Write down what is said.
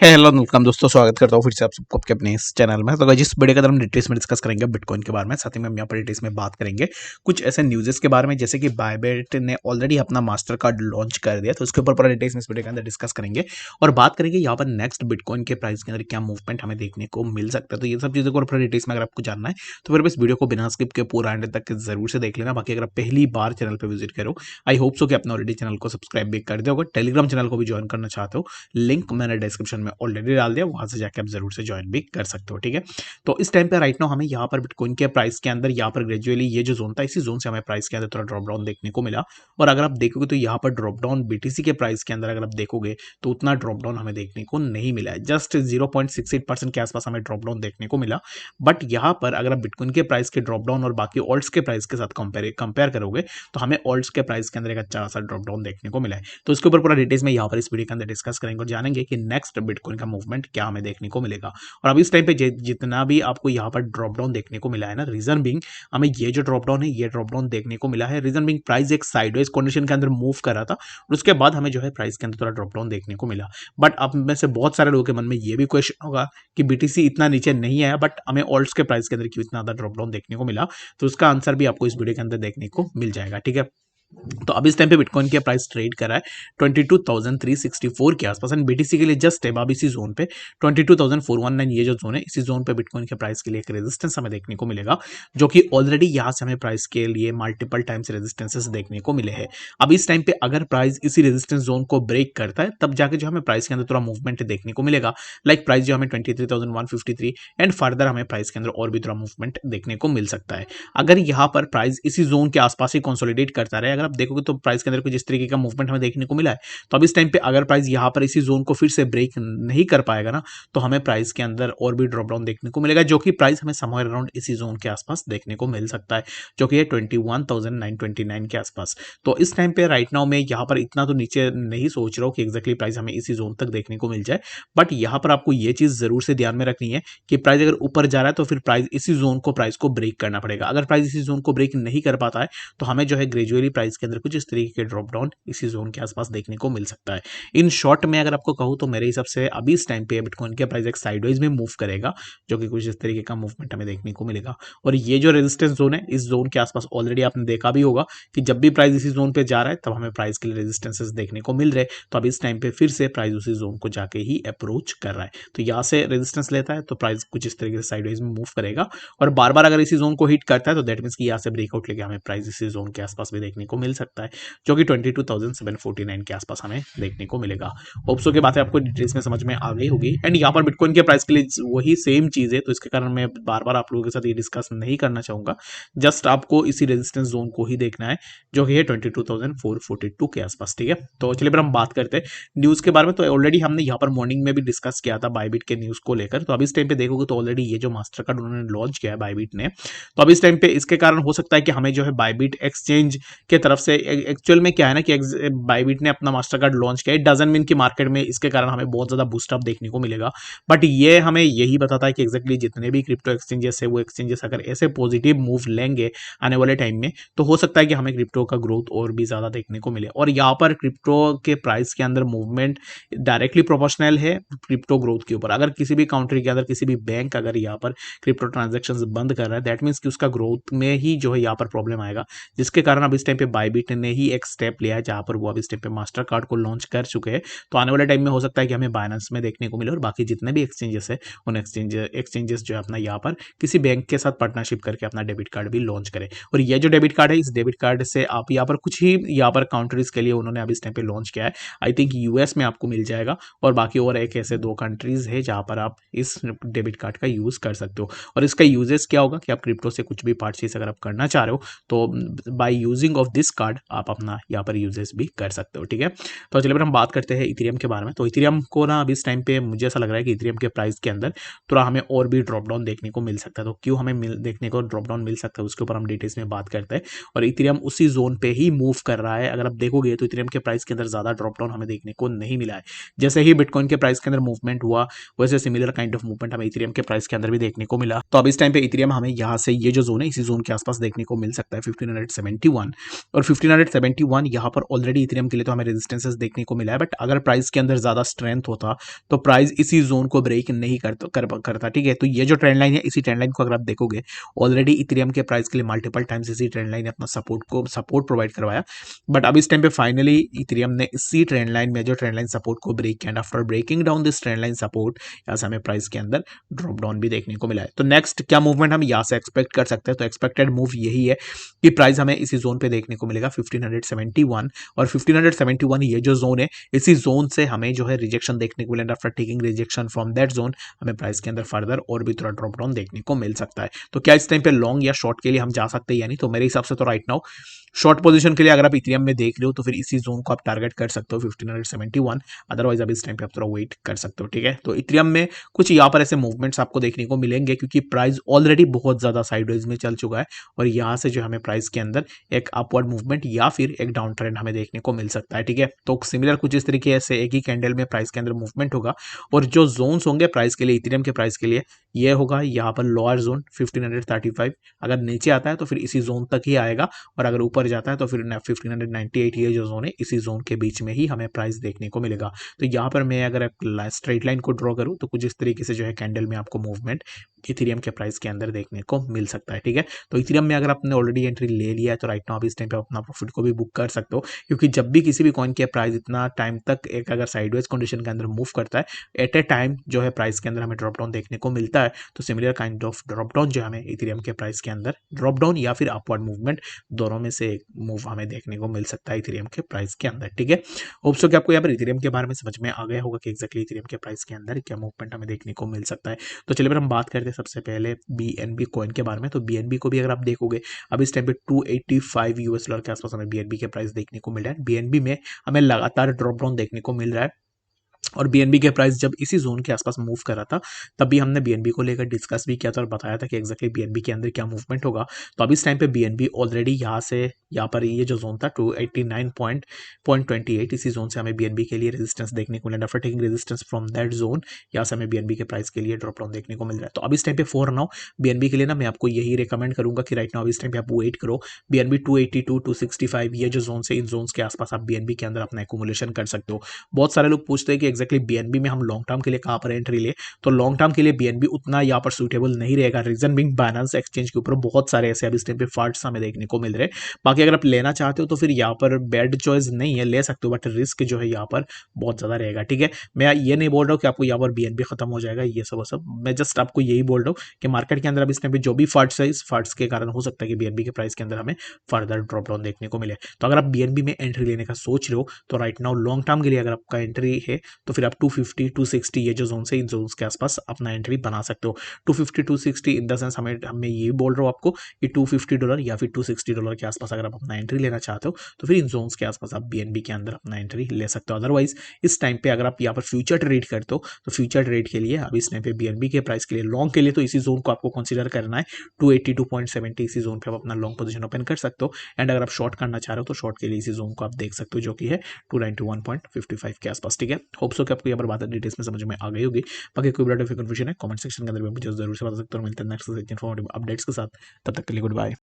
Hello welcome दोस्तों, स्वागत करता हूँ फिर से आप सबको आपके अपने इस चैनल में। तो गाइस जिस वीडियो के अंदर हम डिटेल्स में डिस्कस करेंगे बिटकॉइन के बारे में, साथ ही में हम यहाँ पर डिटेल्स में बात करेंगे कुछ ऐसे न्यूज़ेस के बारे में, जैसे कि बायबिट ने ऑलरेडी अपना मास्टर कार्ड लॉन्च कर दिया। तो उसके ऊपर पूरा डिटेल्स में इस वीडियो के अंदर डिस्कस करेंगे और बात करेंगे यहाँ पर नेक्स्ट बिटकॉइन के प्राइस के अंदर क्या मूवमेंट हमें देखने को मिल सकता है। तो ये सब चीज़ों को पूरा डिटेल्स में अगर आपको जानना है तो फिर इस वीडियो को बिना स्किप के पूरा एंड तक जरूर से देख लेना। बाकी अगर आप पहली बार चैनल पर विजिट करो, आई होप सो कि आपने ऑलरेडी चैनल को सब्सक्राइब भी कर दिया होगा। टेलीग्राम चैनल को भी ज्वाइन करना चाहते हो, लिंक मैंने डिस्क्रिप्शन में ऑलरेडी डाल दिया, वहां से जाके आप जरूर से ज्वाइन भी कर सकते हो। ठीक है, तो इस टाइम पे राइट नाउ हमें यहाँ पर बिटकॉइन के प्राइस के अंदर यहाँ पर ग्रेजुअली ये जो जोन था, इसी जोन से हमें प्राइस के अंदर थोड़ा ड्रॉप डाउन देखने को मिला। और अगर आप देखोगे तो यहाँ पर ड्रॉप डाउन बीटीसी के प्राइस के अंदर अगर आप देखोगे तो उतना ड्रॉप डाउन हमें देखने को नहीं मिला है। जस्ट 0.68% के आसपास हमें ड्रॉप डाउन देखने को मिला। बट यहाँ पर अगर आप बिटकॉइन के प्राइस के ड्रॉप डाउन और बाकी ऑल्ट्स के प्राइस के साथ कंपेयर करोगे तो हमें ऑल्ट्स के प्राइस के अंदर एक अच्छा सा ड्रॉप डाउन देखने को मिला है। तो इसके ऊपर पूरा डिटेल्स में यहाँ पर इस वीडियो के अंदर डिस्कस करेंगे और जानेंगे कि नेक्स्ट बिटकॉइन का मूवमेंट क्या हमें देखने को मिलेगा। और अभी इस टाइम पे जितना भी आपको यहाँ पर ड्रॉप डाउन देखने को मिला है ना, रीजन बिंग हमें ये जो ड्रॉप डाउन है ये ड्रॉप डाउन देखने को मिला है। रीजन बिंग प्राइस एक साइडवेज कंडीशन के अंदर मूव कर रहा था और उसके बाद हमें जो है प्राइस के अंदर थोड़ा ड्रॉप डाउन देखने को मिला। बट अब में से बहुत सारे लोगों के मन में ये भी क्वेश्चन होगा कि बीटीसी इतना नीचे नहीं आया बट हमें ऑल्ट्स के प्राइस के अंदर क्यों इतना ज्यादा ड्रॉप डाउन देखने को मिला। तो उसका आंसर भी आपको इस वीडियो के अंदर देखने को मिल जाएगा। ठीक है, तो अब इस टाइम पे बिटकॉइन के प्राइस ट्रेड कर रहा है 22,364 के आसपास एंड बीटीसी के लिए जस्ट है अब इसी जोन पे 22,419, ये जो जोन है इसी जोन पे बिटकॉइन के प्राइस के लिए एक रेजिस्टेंस हमें देखने को मिलेगा, जो कि ऑलरेडी यहां से हमें प्राइस के लिए मल्टीपल टाइम्स रेजिस्टेंसेस देखने को मिले हैं। अब इस टाइम पे अगर प्राइस इसी रेजिस्टेंस जोन को ब्रेक करता है तब जाके जो हमें प्राइस के अंदर थोड़ा मूवमेंट देखने को मिलेगा। लाइक प्राइस जो हमें 23,153 एंड फर्दर हमें प्राइस के अंदर और भी थोड़ा मूवमेंट देखने को मिल सकता है। अगर यहाँ पर प्राइस इसी जोन के आसपास ही कंसोलिडेट करता रहे, अगर आप देखोगे तो प्राइस के अंदर कुछ इस तरीके का मूवमेंट हमें देखने को मिला है। तो अब इस टाइम पे अगर प्राइस यहाँ पर इसी जोन को फिर से ब्रेक नहीं कर पाएगा ना, तो हमें प्राइस के अंदर और भी ड्रॉप डाउन देखने को मिलेगा, जो कि प्राइस हमें समवेयर अराउंड इसी जोन के आसपास देखने को मिल सकता है, जो कि है 21,929 के आसपास। तो इस टाइम पे राइट नाउ मैं यहाँ पर इतना तो नीचे नहीं सोच रहा हूँ कि एक्जैक्टली प्राइस हमें इसी जोन तक देखने को मिल जाए। बट यहाँ पर आपको ये चीज जरूर से ध्यान में रखनी है कि प्राइस अगर ऊपर जा रहा है तो फिर प्राइस इसी जोन को प्राइस को ब्रेक करना पड़ेगा। अगर प्राइस इसी जोन को ब्रेक नहीं कर पाता है तो हमें जो है ग्रेजुअली प्राइस के अंदर कुछ इस तरीके के ड्रॉप डाउन इसी जोन के आसपास देखने को मिल सकता है। इन शॉर्ट में अगर आपको कहूँ तो मेरे हिसाब से अभी इस टाइम पे बिटकॉइन के प्राइस एक साइडवेज में मूव करेगा, जो कि कुछ इस तरीके का मूवमेंट हमें देखने को मिलेगा। और ये जो रेजिस्टेंस जोन है इस जोन के आसपास ऑलरेडी आपने देखा भी होगा कि जब भी प्राइस इसी जोन पे जा रहा है तब हमें प्राइस के लिए रेजिस्टेंसेस देखने को मिल रहे हैं। तो अब इस टाइम पे फिर से प्राइस उसी जोन को जाके ही अप्रोच कर रहा है। तो यहाँ से रेजिस्टेंस लेता है तो प्राइस कुछ इस तरीके से साइडवेज में मूव करेगा और बार बार अगर इसी जोन को हिट करता है तो दैट मीन्स कि यहाँ से ब्रेकआउट लेके हमें प्राइस इसी जोन के आसपास भी देखने को मिल सकता है, जो कि 22,749 के आसपास हमें देखने को मिलेगा। होप्सो की बातें आपको डिटेल्स में समझ में आ गई होगी एंड यहाँ पर बिटकॉइन के प्राइस के लिए वही सेम चीज है, तो इसके कारण मैं बार बार आप लोगों के साथ ये डिस्कस नहीं करना चाहूंगा। जस्ट आपको इसी रेजिस्टेंस जोन को ही देखना है, जो कि है 22,442 के आसपास। ठीक है, तो चलिए फिर हम बात करते हैं न्यूज के बारे में। तो ऑलरेडी हमने यहाँ पर मॉर्निंग में भी डिस्कस किया था बायबिट के न्यूज को लेकर। तो अब इस टाइम पे देखोगे तो ऑलरेडी ये जो मास्टर कार्ड उन्होंने लॉन्च किया है बायबिट ने, तो अब इस टाइम पे इसके कारण हो सकता है कि हमें जो है बायबिट एक्सचेंज के तरफ से एक्चुअल में क्या है ना कि बायबिट ने अपना मास्टर कार्ड लॉन्च किया है, डजंट मीन कि मार्केट में इसके कारण हमें बहुत ज्यादा बूस्टअप देखने को मिलेगा। बट ये हमें यही बताता है कि एक्जैक्टली जितने भी क्रिप्टो एक्सचेंजेस है वो एक्सचेंजेस अगर ऐसे पॉजिटिव मूव लेंगे आने वाले टाइम में तो हो सकता है कि हमें क्रिप्टो का ग्रोथ और भी ज्यादा देखने को मिले। और यहाँ पर क्रिप्टो के प्राइस के अंदर मूवमेंट डायरेक्टली प्रोपोर्शनल है क्रिप्टो ग्रोथ के ऊपर। अगर किसी भी कंट्री के अंदर किसी भी बैंक अगर यहाँ पर क्रिप्टो ट्रांजेक्शन बंद कर रहा है दैट मीन्स कि उसका ग्रोथ में ही जो है यहाँ पर प्रॉब्लम आएगा, जिसके कारण अब इस टाइम पे बायबिट ने ही एक स्टेप लिया है जहां पर वो अब इस टाइम पे मास्टर कार्ड को लॉन्च कर चुके हैं। तो आने वाले टाइम में हो सकता है कि हमें बाइनेंस में देखने को मिले और बाकी जितने भी एक्सचेंजेस है उन एक्सचेंजेस जो है अपना यहाँ पर किसी बैंक के साथ पार्टनरशिप करके अपना डेबिट कार्ड भी लॉन्च करें। और ये जो डेबिट कार्ड है इस डेबिट कार्ड से आप यहाँ पर कुछ ही यहाँ पर कंट्रीज के लिए उन्होंने अब इस टाइम पे लॉन्च किया है। आई थिंक यूएस में आपको मिल जाएगा और बाकी और एक ऐसे 2 कंट्रीज है जहां पर आप इस डेबिट कार्ड का यूज कर सकते हो। और इसका यूजेस क्या होगा कि आप क्रिप्टो से कुछ भी परचेज अगर आप करना चाह रहे हो तो by using of this card आप अपना यहाँ पर यूजेस भी कर सकते हो। ठीक है, तो चलिए फिर हम बात करते हैं इथेरियम के बारे में। तो इथेरियम को ना अभी इस टाइम पे मुझे ऐसा लग रहा है कि इथेरियम के प्राइस के अंदर थोड़ा हमें और भी ड्रॉप डाउन देखने को मिल सकता है। तो क्यों हमें देखने को ड्रॉप डाउन मिल सकता है उसके ऊपर हम डिटेल्स में बात करते हैं। और इथेरियम उसी जोन पे ही मूव कर रहा है। अगर आप देखोगे तो इथेरियम के प्राइस के अंदर ज्यादा ड्रॉप डाउन हमें देखने को नहीं मिला है। जैसे ही बिटकॉइन के प्राइस के अंदर मूवमेंट हुआ वैसे सिमिलर काइंड ऑफ मूवमेंट हमें इथेरियम के प्राइस के अंदर भी देखने को मिला। तो अब इस टाइम पे इथेरियम हमें यहाँ से ये जो जोन है इसी जोन के आसपास देखने को मिल सकता है 1571 और 1571 यहाँ पर ऑलरेडी इथेरियम के लिए तो हमें रेजिस्टेंसेस देखने को मिला है, बट अगर प्राइस के अंदर ज़्यादा स्ट्रेंथ होता तो प्राइस इसी जोन को ब्रेक नहीं करता, ठीक है। तो ये जो ट्रेंड लाइन है, इसी ट्रेंड लाइन को अगर आप देखोगे ऑलरेडी इथेरियम के प्राइस के लिए मल्टीपल टाइम्स इसी ट्रेंड लाइन ने अपना सपोर्ट प्रोवाइड करवाया, बट अब इस टाइम पे फाइनली इथेरियम ने इसी ट्रेंड लाइन में जो ट्रेंड लाइन सपोर्ट को ब्रेक किया, and after breaking down this trend line support यहाँ से हमें प्राइस के अंदर ड्रॉप डाउन भी देखने को मिला है। तो नेक्स्ट क्या मूवमेंट हम यहाँ से एक्सपेक्ट कर सकते हैं, तो एक्सपेक्टेड मूव यही है कि प्राइस हमें इसी जोन पे देखने को मिलेगा 1571, और 1571 ये जो जोन है, इसी जोन से हमें जो है रिजेक्शन देखने को मिलेगा। After taking rejection from that zone हमें प्राइस के अंदर फर्दर और भी थोड़ा ड्रॉप डाउन देखने को मिल सकता है। तो क्या इस टाइम पे लॉन्ग या शॉर्ट के लिए हम जा सकते हैं, यानी तो मेरे हिसाब से तो राइट नाउ शॉर्ट पोजीशन के लिए अगर आप इथेरियम में देख रहे हो तो फिर इसी जोन को आप टारगेट कर सकते हो 1571, अदरवाइज अब इस टाइम पे आप थोड़ा वेट कर सकते हो, ठीक है। तो इथेरियम में कुछ यहाँ पर ऐसे मूवमेंट्स आपको देखने को मिलेंगे क्योंकि प्राइस ऑलरेडी बहुत ज्यादा साइडवेज में चल चुका है, और यहाँ से जो हमें प्राइस के अंदर एक अपवर्ड मूवमेंट या फिर एक डाउन ट्रेंड हमें देखने को मिल सकता है, ठीक है। तो सिमिलर कुछ इस तरीके से एक ही कैंडल में प्राइस के अंदर मूवमेंट होगा, और जो जोन्स होंगे प्राइस के लिए, इथेरियम के प्राइस के लिए, ये होगा यहाँ पर लोअर जोन 1535, अगर नीचे आता है तो फिर इसी जोन तक ही आएगा, और अगर ऊपर जाता है तो फिर 1598 ये जो जोन है, इसी जोन के बीच में ही हमें प्राइस देखने को मिलेगा। तो यहाँ पर मैं अगर स्ट्रेट लाइन को ड्रॉ करूँ तो कुछ इस तरीके से जो है कैंडल में आपको मूवमेंट इथेरियम के प्राइस के अंदर देखने को मिल सकता है, ठीक है। तो इथेरियम में अगर आपने ऑलरेडी एंट्री ले लिया है तो राइट नाउ आप इस टाइम पे अपना प्रॉफिट को भी बुक कर सकते हो, क्योंकि जब भी किसी भी कॉइन के प्राइस इतना टाइम तक एक अगर साइडवेज कंडीशन के अंदर मूव करता है, एट ए टाइम जो है प्राइस के अंदर हमें ड्रॉप डाउन देखने को मिलता है। तो similar kind of drop down जो हमें इथेरियम के प्राइस के अंदर ड्रॉप डाउन या फिर अपवर्ड मूवमेंट, दोनों में से एक मूव हमें देखने को मिल सकता है इथेरियम के प्राइस के अंदर, ठीक है। होप सो कि आपको यहाँ पर इथेरियम के बारे में समझ में आ गया होगा कि एक्जैक्टली इथेरियम के प्राइस के अंदर क्या मूवमेंट हमें देखने को मिल सकता है। तो चलिए फिर हम बात करते हैं सबसे पहले बीएनबी कॉइन के बारे में। तो बीएनबी को भी अगर आप देखोगे अब इस टाइम पे $285 के आसपास हमें बीएनबी के प्राइस देखने को मिल रहा है। बीएनबी में हमें लगातार ड्रॉप डाउन देखने को मिल रहा है, और बीएनबी के प्राइस जब इसी जोन के आसपास मूव कर रहा था तब भी हमने बीएनबी को लेकर डिस्कस भी किया था और बताया था कि एक्जैक्टली बीएनबी के अंदर क्या मूवमेंट होगा। तो अब इस टाइम पे बीएनबी ऑलरेडी यहाँ पर ये जो जोन था 289.28, इसी जोन से हमें बीएनबी के लिए रेजिस्टेंस देखने को मिला। After taking resistance from that zone यहाँ से हमें बीएनबी के प्राइस के लिए ड्रॉप डाउन देखने को मिल रहा है। तो अब इस टाइम पे फॉर नाउ बीएनबी के लिए ना मैं आपको यही रिकमेंड करूंगा कि राइट नाउ इस टाइम पे आप वेट करो। बीएनबी 282 265 ये जो जोन से इन जोन के आसपास आप बीएनबी के अंदर अपना एकुमुलेशन कर सकते हो। बहुत सारे लोग पूछते हैं कि एक्जैक्टली बीएनबी में हम लॉन्ग टर्म के लिए कहां पर एंट्री ले, तो लॉन्ग टर्म के लिए बीएनबी उतना यहाँ पर सूटेबल नहीं रहेगा। रीजन बिंग बाइनेंस एक्सचेंज के ऊपर बहुत सारे ऐसे अब इस टाइम पे फॉल्ट्स हमें देखने को मिल रहे हैं। बाकी अगर आप लेना चाहते हो तो फिर यहाँ पर बैड चॉइस नहीं है, ले सकते हो, बट रिस्क जो है यहाँ पर बहुत ज्यादा रहेगा, ठीक है। मैं ये नहीं बोल रहा हूँ कि आपको यहाँ पर बीएनबी खत्म हो जाएगा, ये सब मैं जस्ट आपको यही बोल रहा हूँ कि मार्केट के अंदर अब इस टाइम पे जो भी फॉल्ट्स है, इस फॉल्ट्स के कारण हो सकता है कि बीएनबी के प्राइस के अंदर हमें फर्दर ड्रॉप डाउन देखने को मिले। तो अगर आप बीएनबी में एंट्री लेने का सोच रहे हो तो राइट नाउ लॉन्ग टर्म के लिए अगर आपका एंट्री है तो फिर आप 250 260 ये जो जोन से इन जोन्स के आसपास अपना एंट्री बना सकते हो। 250 260 इन द सेंस मैं ये बोल रहा हूँ आपको कि $250 या फिर $260 के आसपास अगर आप अपना एंट्री लेना चाहते हो तो फिर इन जोन्स के आसपास आप बीएनबी के अंदर अपना एंट्री ले सकते हो। अदरवाइज इस टाइम पे अगर आप यहाँ पर फ्यूचर ट्रेड करते हो तो फ्यूचर ट्रेड के लिए अब इस टाइम पे बीएनबी के प्राइस के लिए लॉन्ग के लिए तो इसी जोन को आपको कंसिडर करना है। 282.70 इसी जोन पे आप अपना लॉन्ग पोजीशन ओपन कर सकते हो, एंड अगर आप शॉर्ट करना चाह रहे हो तो शॉर्ट के लिए इसी जोन को आप देख सकते हो जो कि है 291.55 के आसपास, ठीक है। होप सो कि आपको यहाँ पर बात डिटेल्स में समझ में आ गई होगी। बाकी कोई बड़ा कंफ्यूजन है कमेंट सेक्शन के अंदर मुझे जरूर से बता सकते हो। मिलते हैं नेक्स्ट इन्फॉर्मेटिव अपडेट्स के साथ, तब तक के लिए गुड बाय।